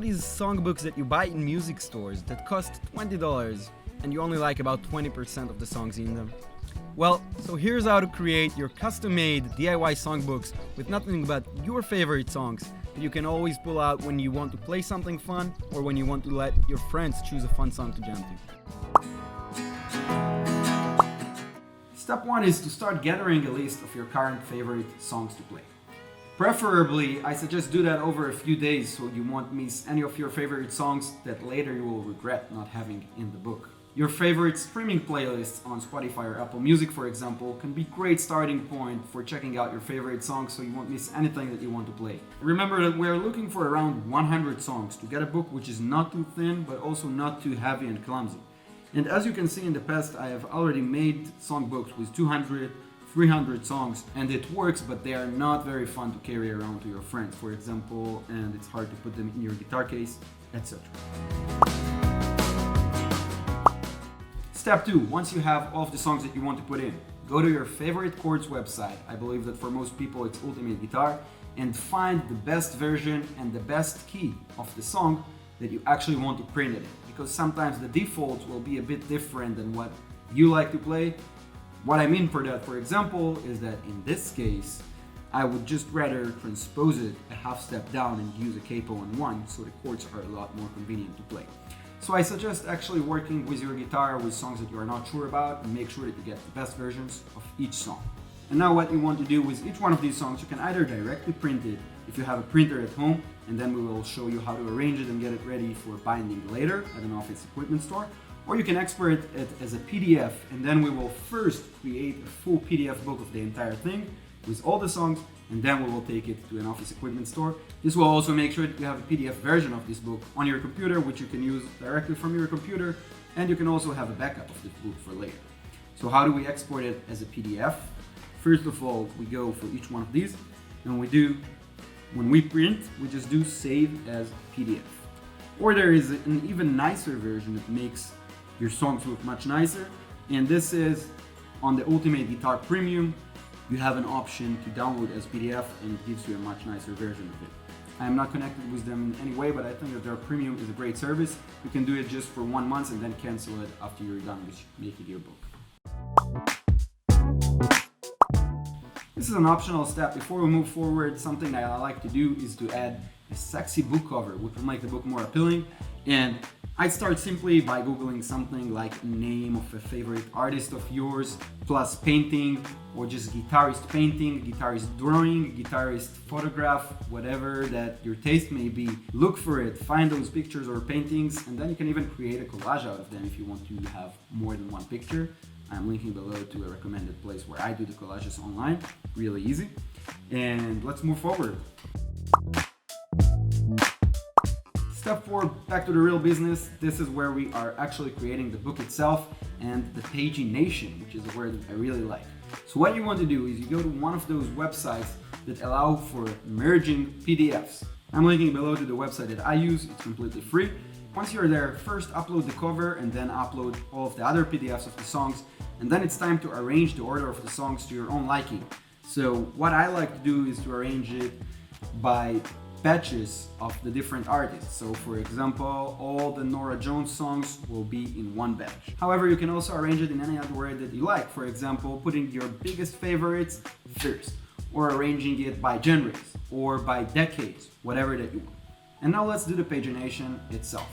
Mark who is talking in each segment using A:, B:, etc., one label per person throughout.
A: these songbooks that you buy in music stores that cost $20 and you only like about 20% of the songs in them? Well, so here's how to create your custom-made DIY songbooks with nothing but your favorite songs that you can always pull out when you want to play something fun or when you want to let your friends choose a fun song to jam to. Step 1 is to start gathering a list of your current favorite songs to play. Preferably, I suggest do that over a few days so you won't miss any of your favorite songs that later you will regret not having in the book. Your favorite streaming playlists on Spotify or Apple Music, for example, can be a great starting point for checking out your favorite songs so you won't miss anything that you want to play. Remember that we're looking for around 100 songs to get a book which is not too thin but also not too heavy and clumsy. And as you can see in the past, I have already made songbooks with 200, 300 songs, and it works, but they are not very fun to carry around to your friends, for example, and it's hard to put them in your guitar case, etc. Step 2, once you have all of the songs that you want to put in, go to your favorite chords website. I believe that for most people it's Ultimate Guitar, and find the best version and the best key of the song that you actually want to print it in. Because sometimes the defaults will be a bit different than what you like to play. What I mean for that, for example, is that in this case, I would just rather transpose it a half step down and use a capo on one, so the chords are a lot more convenient to play. So I suggest actually working with your guitar with songs that you are not sure about and make sure that you get the best versions of each song. And now what you want to do with each one of these songs, you can either directly print it if you have a printer at home, and then we will show you how to arrange it and get it ready for binding later at an office equipment store, or you can export it as a PDF, and then we will first create a full PDF book of the entire thing with all the songs, and then we will take it to an office equipment store. This will also make sure that you have a PDF version of this book on your computer, which you can use directly from your computer, and you can also have a backup of this book for later. So how do we export it as a PDF? First of all, we go for each one of these, and when we print, we just do save as PDF. Or there is an even nicer version that makes your songs look much nicer, and this is on the Ultimate Guitar Premium. You have an option to download as PDF, and it gives you a much nicer version of it. I am not connected with them in any way, but I think that their premium is a great service. You can do it just for 1 month and then cancel it after you're done with making your book. This is an optional step. Before we move forward, something that I like to do is to add a sexy book cover, which will make the book more appealing. And I'd start simply by Googling something like name of a favorite artist of yours, plus painting, or just guitarist painting, guitarist drawing, guitarist photograph, whatever that your taste may be. Look for it, find those pictures or paintings, and then you can even create a collage out of them if you want to have more than one picture. I'm linking below to a recommended place where I do the collages online, really easy. And let's move forward. Step 4, back to the real business. This is where we are actually creating the book itself and the pagination, which is a word that I really like. So what you want to do is you go to one of those websites that allow for merging PDFs. I'm linking below to the website that I use, it's completely free. Once you're there, first upload the cover and then upload all of the other PDFs of the songs, and then it's time to arrange the order of the songs to your own liking. So what I like to do is to arrange it by batches of the different artists. So for example, all the Norah Jones songs will be in one batch. However, you can also arrange it in any other way that you like. For example, putting your biggest favorites first, or arranging it by genres, or by decades, whatever that you want. And now let's do the pagination itself.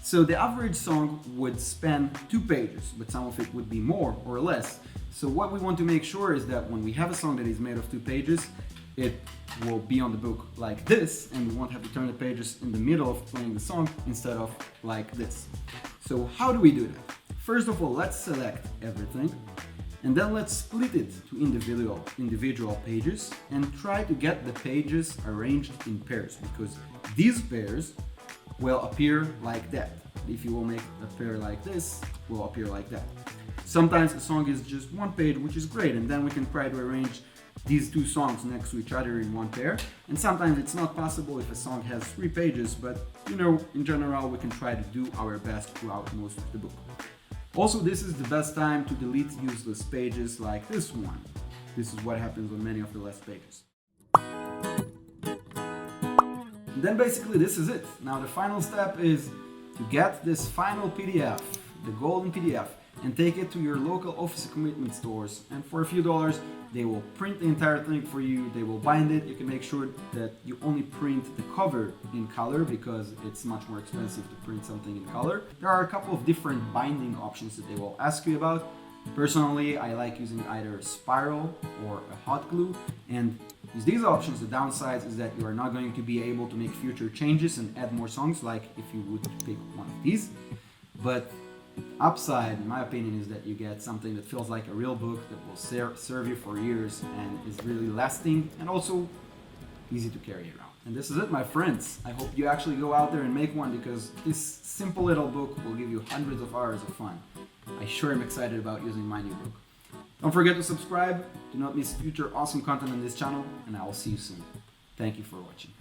A: So the average song would span 2 pages, but some of it would be more or less. So what we want to make sure is that when we have a song that is made of 2 pages, it will be on the book like this, and we won't have to turn the pages in the middle of playing the song instead of like this. So how do we do that? First of all, let's select everything, and then let's split it to individual pages and try to get the pages arranged in pairs, because these pairs will appear like that. If you will make a pair like this, it will appear like that. Sometimes a song is just 1 page, which is great, and then we can try to arrange these 2 songs next to each other in 1 pair. And sometimes it's not possible if a song has 3 pages, but in general, we can try to do our best throughout most of the book. Also, this is the best time to delete useless pages like this one. This is what happens on many of the last pages. And then basically this is it. Now the final step is to get this final PDF, the golden PDF, and take it to your local office commitment stores, and for a few dollars they will print the entire thing for you. They will bind it. You can make sure that you only print the cover in color because it's much more expensive to print something in color. There are a couple of different binding options that they will ask you about. Personally, I like using either a spiral or a hot glue, and with these options, the downside is that you are not going to be able to make future changes and add more songs like if you would pick one of these. But upside, in my opinion, is that you get something that feels like a real book that will serve you for years and is really lasting and also easy to carry around. And this is it, my friends. I hope you actually go out there and make one, because this simple little book will give you hundreds of hours of fun. I sure am excited about using my new book. Don't forget to subscribe, do not miss future awesome content on this channel, and I will see you soon. Thank you for watching.